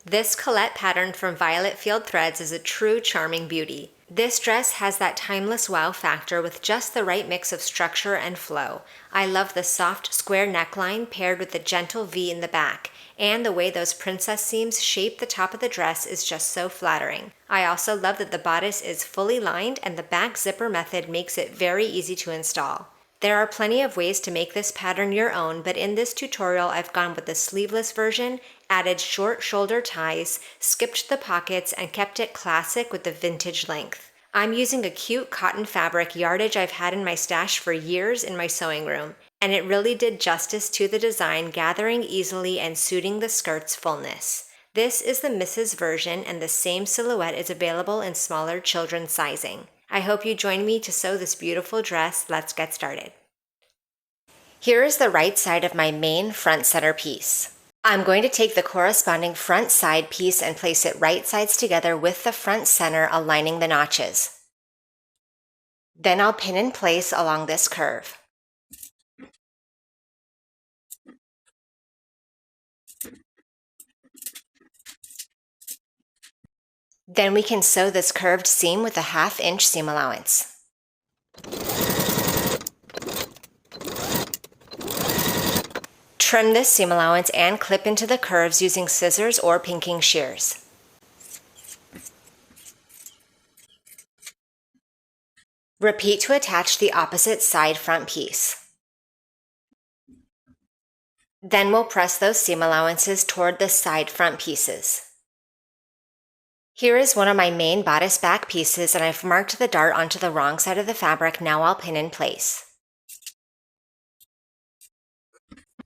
This Colette pattern from Violet Field Threads is a true charming beauty. This dress has that timeless wow factor with just the right mix of structure and flow. I love the soft square neckline paired with the gentle V in the back, and the way those princess seams shape the top of the dress is just so flattering. I also love that the bodice is fully lined and the back zipper method makes it very easy to install. There are plenty of ways to make this pattern your own, but in this tutorial I've gone with the sleeveless version, added short shoulder ties, skipped the pockets, and kept it classic with the vintage length. I'm using a cute cotton fabric yardage I've had in my stash for years in my sewing room, and it really did justice to the design, gathering easily and suiting the skirt's fullness. This is the Mrs. version, and the same silhouette is available in smaller children's sizing. I hope you join me to sew this beautiful dress. Let's get started. Here is the right side of my main front center piece. I'm going to take the corresponding front side piece and place it right sides together with the front center aligning the notches. Then I'll pin in place along this curve. Then we can sew this curved seam with a 1/2 inch seam allowance. Trim this seam allowance and clip into the curves using scissors or pinking shears. Repeat to attach the opposite side front piece. Then we'll press those seam allowances toward the side front pieces. Here is one of my main bodice back pieces, and I've marked the dart onto the wrong side of the fabric. Now I'll pin in place.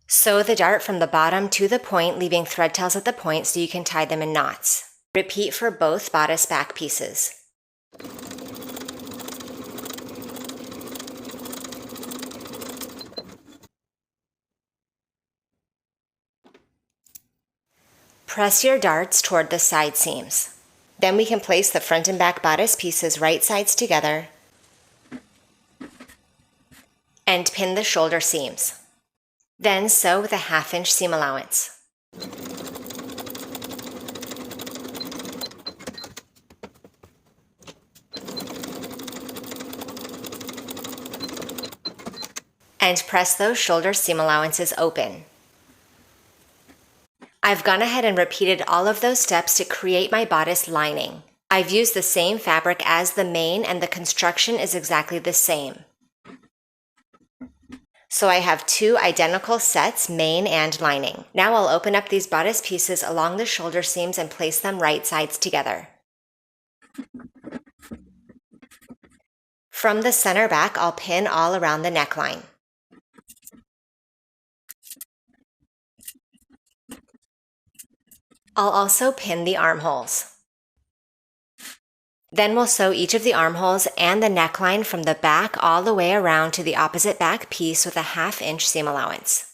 Sew the dart from the bottom to the point, leaving thread tails at the point so you can tie them in knots. Repeat for both bodice back pieces. Press your darts toward the side seams. Then we can place the front and back bodice pieces right sides together and pin the shoulder seams. Then sew with a 1/2 inch seam allowance. And press those shoulder seam allowances open. I've gone ahead and repeated all of those steps to create my bodice lining. I've used the same fabric as the main, and the construction is exactly the same. So I have 2 identical sets, main and lining. Now I'll open up these bodice pieces along the shoulder seams and place them right sides together. From the center back, I'll pin all around the neckline. I'll also pin the armholes. Then we'll sew each of the armholes and the neckline from the back all the way around to the opposite back piece with a 1/2 inch seam allowance.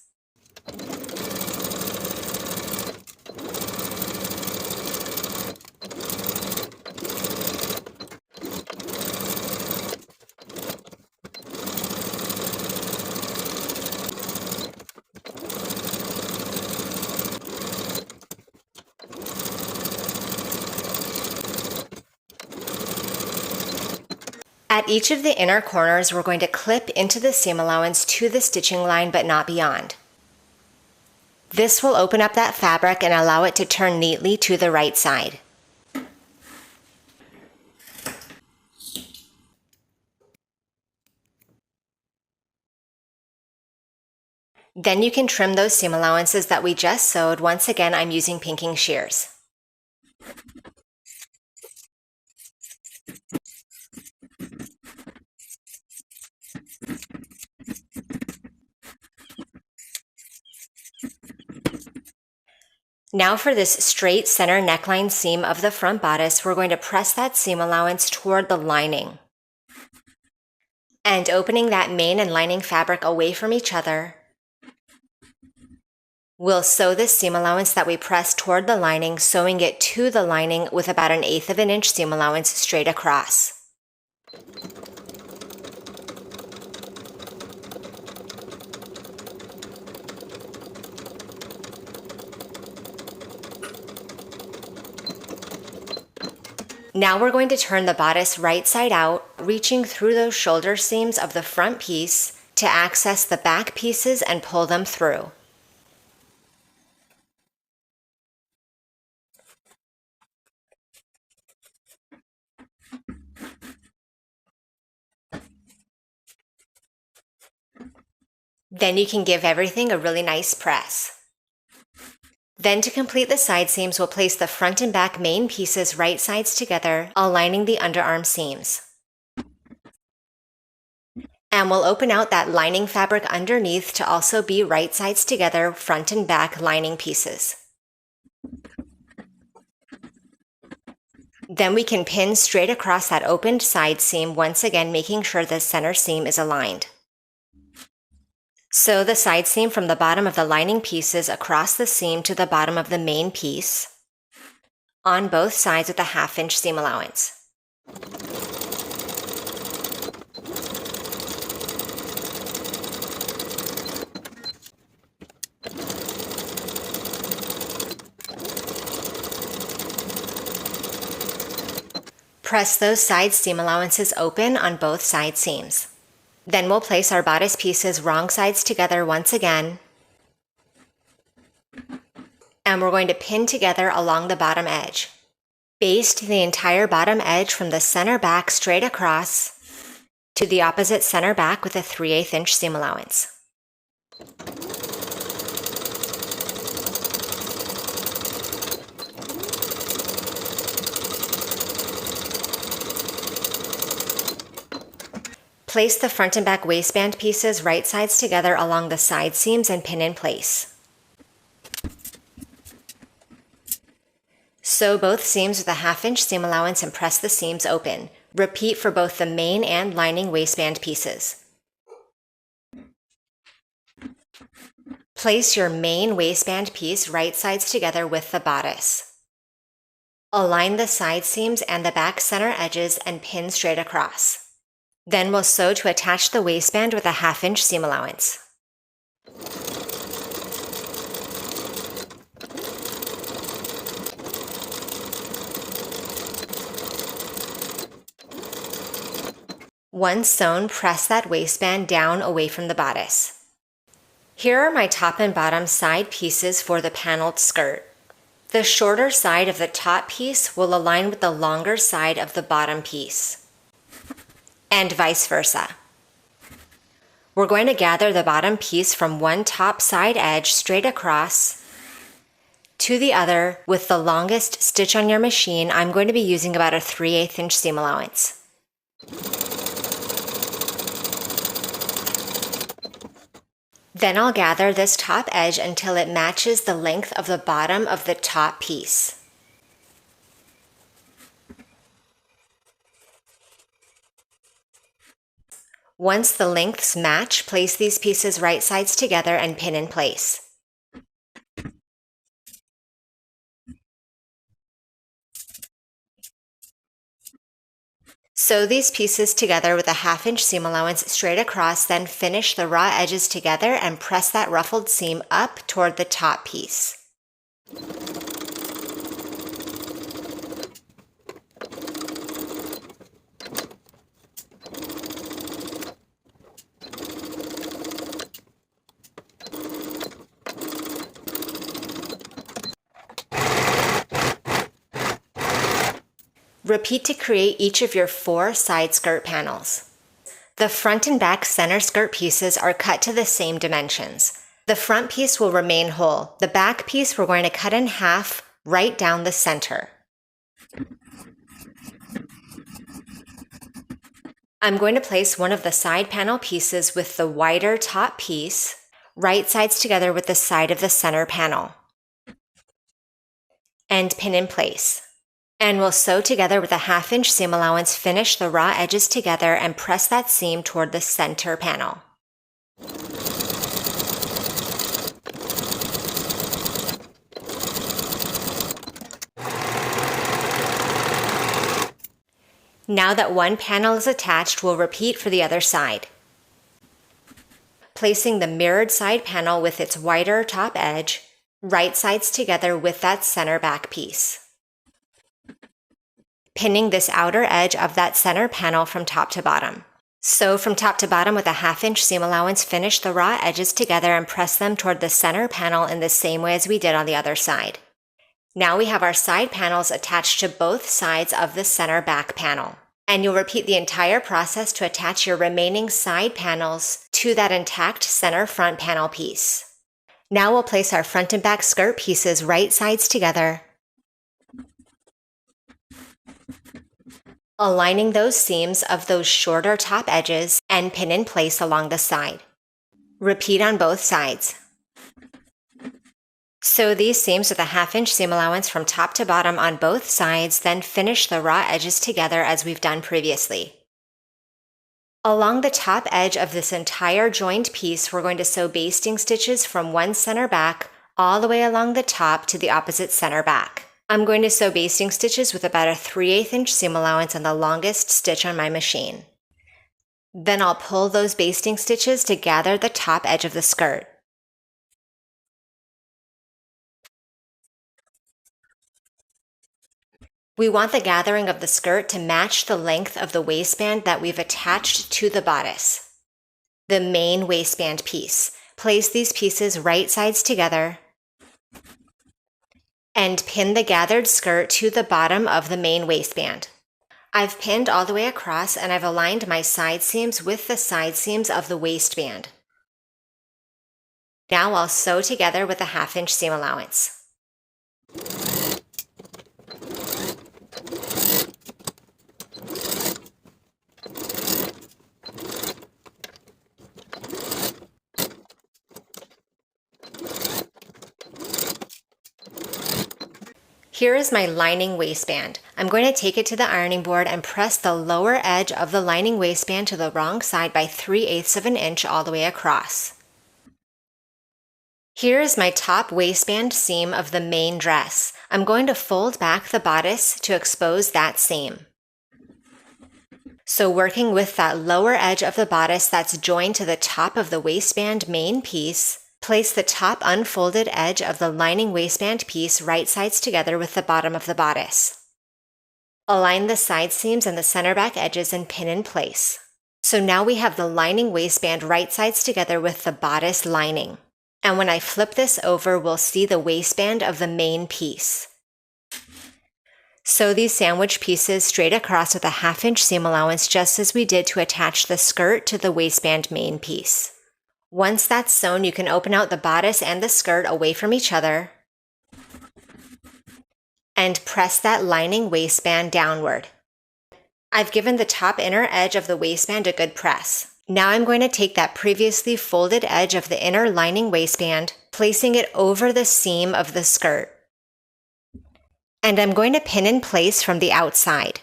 At each of the inner corners, we're going to clip into the seam allowance to the stitching line, but not beyond. This will open up that fabric and allow it to turn neatly to the right side. Then you can trim those seam allowances that we just sewed. Once again, I'm using pinking shears. Now for this straight center neckline seam of the front bodice, we're going to press that seam allowance toward the lining. And opening that main and lining fabric away from each other, we'll sew this seam allowance that we pressed toward the lining, sewing it to the lining with about 1/8 of an inch seam allowance straight across. Now we're going to turn the bodice right side out, reaching through those shoulder seams of the front piece to access the back pieces and pull them through. Then you can give everything a really nice press. Then to complete the side seams, we'll place the front and back main pieces right sides together, aligning the underarm seams. And we'll open out that lining fabric underneath to also be right sides together, front and back lining pieces. Then we can pin straight across that opened side seam, once again making sure the center seam is aligned. Sew the side seam from the bottom of the lining pieces across the seam to the bottom of the main piece on both sides with a 1/2 inch seam allowance. Press those side seam allowances open on both side seams. Then we'll place our bodice pieces wrong sides together once again. And we're going to pin together along the bottom edge. Baste the entire bottom edge from the center back straight across to the opposite center back with a 3/8 inch seam allowance. Place the front and back waistband pieces right sides together along the side seams and pin in place. Sew both seams with a 1/2 inch seam allowance and press the seams open. Repeat for both the main and lining waistband pieces. Place your main waistband piece right sides together with the bodice. Align the side seams and the back center edges and pin straight across. Then we'll sew to attach the waistband with a 1/2 inch seam allowance. Once sewn, press that waistband down away from the bodice. Here are my top and bottom side pieces for the paneled skirt. The shorter side of the top piece will align with the longer side of the bottom piece, and vice versa. We're going to gather the bottom piece from one top side edge straight across to the other with the longest stitch on your machine. I'm going to be using about a 3/8 inch seam allowance. Then I'll gather this top edge until it matches the length of the bottom of the top piece. Once the lengths match, place these pieces right sides together and pin in place. Sew these pieces together with a 1/2 inch seam allowance straight across, then finish the raw edges together and press that ruffled seam up toward the top piece. Repeat to create each of your 4 side skirt panels. The front and back center skirt pieces are cut to the same dimensions. The front piece will remain whole. The back piece we're going to cut in half right down the center. I'm going to place one of the side panel pieces with the wider top piece right sides together with the side of the center panel and pin in place. And we'll sew together with a 1/2 inch seam allowance, finish the raw edges together and press that seam toward the center panel. Now that one panel is attached, we'll repeat for the other side. Placing the mirrored side panel with its wider top edge, right sides together with that center back piece. pinning this outer edge of that center panel from top to bottom. Sew from top to bottom with a 1/2 inch seam allowance, finish the raw edges together and press them toward the center panel in the same way as we did on the other side. Now we have our side panels attached to both sides of the center back panel. And you'll repeat the entire process to attach your remaining side panels to that intact center front panel piece. Now we'll place our front and back skirt pieces right sides together, aligning those seams of those shorter top edges and pin in place along the side. Repeat on both sides. Sew these seams with a 1/2 inch seam allowance from top to bottom on both sides, then finish the raw edges together as we've done previously. Along the top edge of this entire joined piece, we're going to sew basting stitches from one center back all the way along the top to the opposite center back. I'm going to sew basting stitches with about a 3/8 inch seam allowance on the longest stitch on my machine. Then I'll pull those basting stitches to gather the top edge of the skirt. We want the gathering of the skirt to match the length of the waistband that we've attached to the bodice, the main waistband piece. Place these pieces right sides together and pin the gathered skirt to the bottom of the main waistband. I've pinned all the way across and I've aligned my side seams with the side seams of the waistband. Now I'll sew together with a 1/2 inch seam allowance. Here is my lining waistband. I'm going to take it to the ironing board and press the lower edge of the lining waistband to the wrong side by 3/8 of an inch all the way across. Here is my top waistband seam of the main dress. I'm going to fold back the bodice to expose that seam. So working with that lower edge of the bodice that's joined to the top of the waistband main piece, place the top unfolded edge of the lining waistband piece right sides together with the bottom of the bodice. Align the side seams and the center back edges and pin in place. So now we have the lining waistband right sides together with the bodice lining. And when I flip this over, we'll see the waistband of the main piece. Sew these sandwich pieces straight across with a 1/2 inch seam allowance, just as we did to attach the skirt to the waistband main piece. Once that's sewn, you can open out the bodice and the skirt away from each other and press that lining waistband downward. I've given the top inner edge of the waistband a good press. Now I'm going to take that previously folded edge of the inner lining waistband, placing it over the seam of the skirt. And I'm going to pin in place from the outside.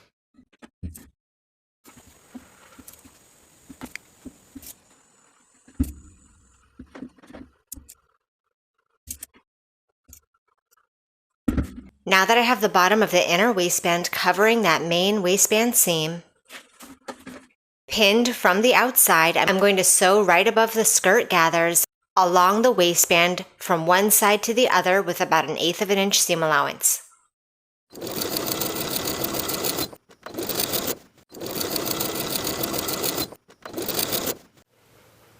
Now that I have the bottom of the inner waistband covering that main waistband seam, pinned from the outside, I'm going to sew right above the skirt gathers along the waistband from one side to the other with about an 1/8 of an inch seam allowance.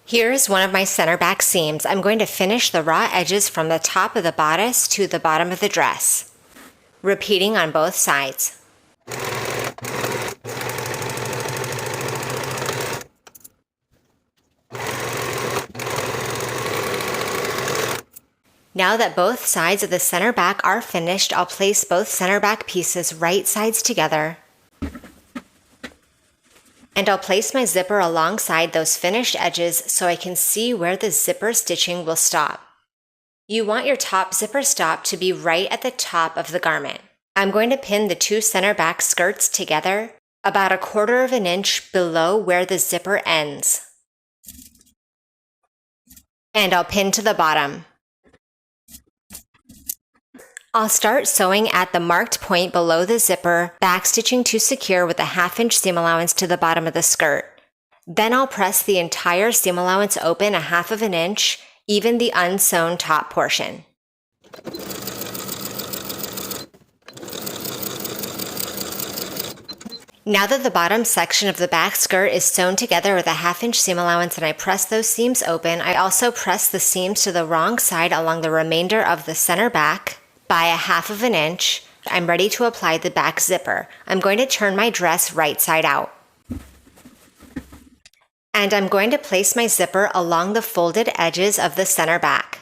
Here's one of my center back seams. I'm going to finish the raw edges from the top of the bodice to the bottom of the dress, repeating on both sides. Now that both sides of the center back are finished, I'll place both center back pieces right sides together. And I'll place my zipper alongside those finished edges so I can see where the zipper stitching will stop. You want your top zipper stop to be right at the top of the garment. I'm going to pin the two center back skirts together about 1/4 of an inch below where the zipper ends. And I'll pin to the bottom. I'll start sewing at the marked point below the zipper, backstitching to secure with a 1/2 inch seam allowance to the bottom of the skirt. Then I'll press the entire seam allowance open 1/2 of an inch, even the unsewn top portion. Now that the bottom section of the back skirt is sewn together with a 1/2 inch seam allowance and I press those seams open, I also press the seams to the wrong side along the remainder of the center back by a 1/2 inch. I'm ready to apply the back zipper. I'm going to turn my dress right side out. And I'm going to place my zipper along the folded edges of the center back,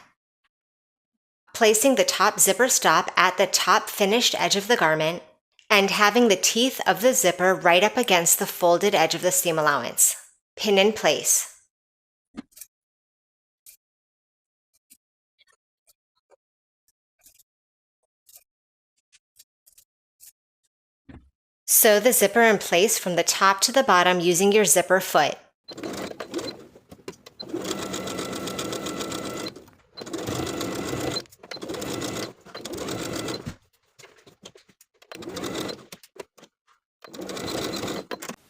placing the top zipper stop at the top finished edge of the garment and having the teeth of the zipper right up against the folded edge of the seam allowance. Pin in place. Sew the zipper in place from the top to the bottom using your zipper foot.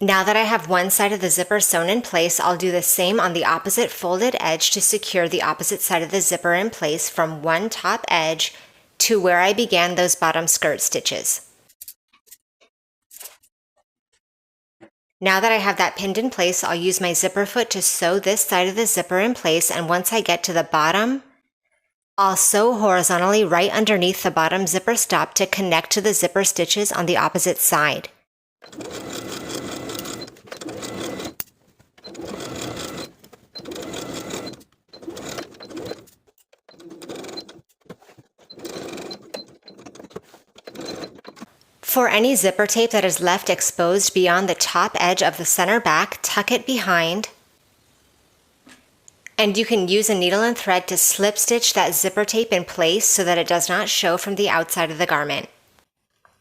Now that I have one side of the zipper sewn in place, I'll do the same on the opposite folded edge to secure the opposite side of the zipper in place from one top edge to where I began those bottom skirt stitches. Now that I have that pinned in place, I'll use my zipper foot to sew this side of the zipper in place, and once I get to the bottom, I'll sew horizontally right underneath the bottom zipper stop to connect to the zipper stitches on the opposite side. For any zipper tape that is left exposed beyond the top edge of the center back, tuck it behind. And you can use a needle and thread to slip stitch that zipper tape in place so that it does not show from the outside of the garment.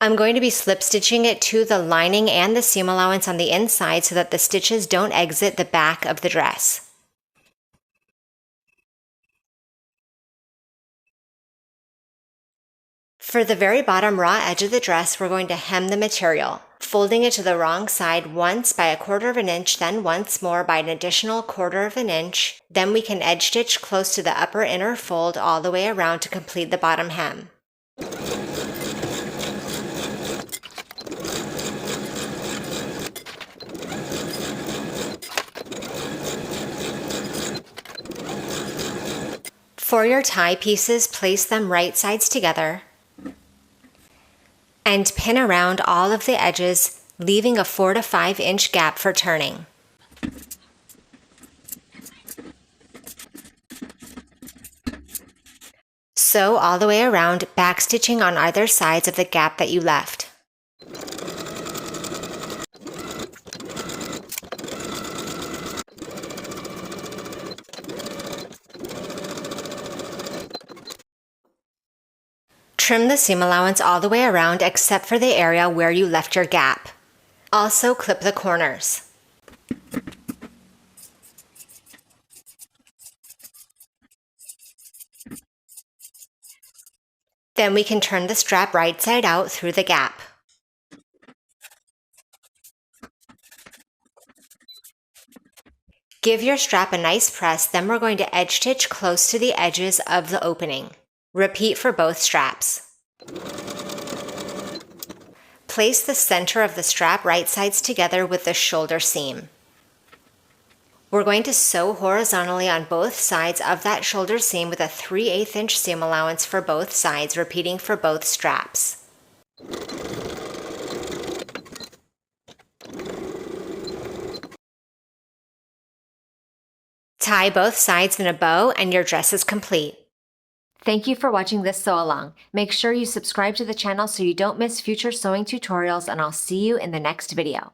I'm going to be slip stitching it to the lining and the seam allowance on the inside so that the stitches don't exit the back of the dress. For the very bottom raw edge of the dress, we're going to hem the material, folding it to the wrong side once by 1/4 inch, then once more by an additional 1/4 inch. Then we can edge stitch close to the upper inner fold all the way around to complete the bottom hem. For your tie pieces, place them right sides together and pin around all of the edges, leaving a 4 to 5 inch gap for turning. Sew all the way around, backstitching on either sides of the gap that you left. Trim the seam allowance all the way around except for the area where you left your gap. Also clip the corners. Then we can turn the strap right side out through the gap. Give your strap a nice press, then we're going to edge stitch close to the edges of the opening. Repeat for both straps. Place the center of the strap right sides together with the shoulder seam. We're going to sew horizontally on both sides of that shoulder seam with a 3/8 inch seam allowance for both sides, repeating for both straps. Tie both sides in a bow and your dress is complete. Thank you for watching this sew along. Make sure you subscribe to the channel so you don't miss future sewing tutorials, and I'll see you in the next video.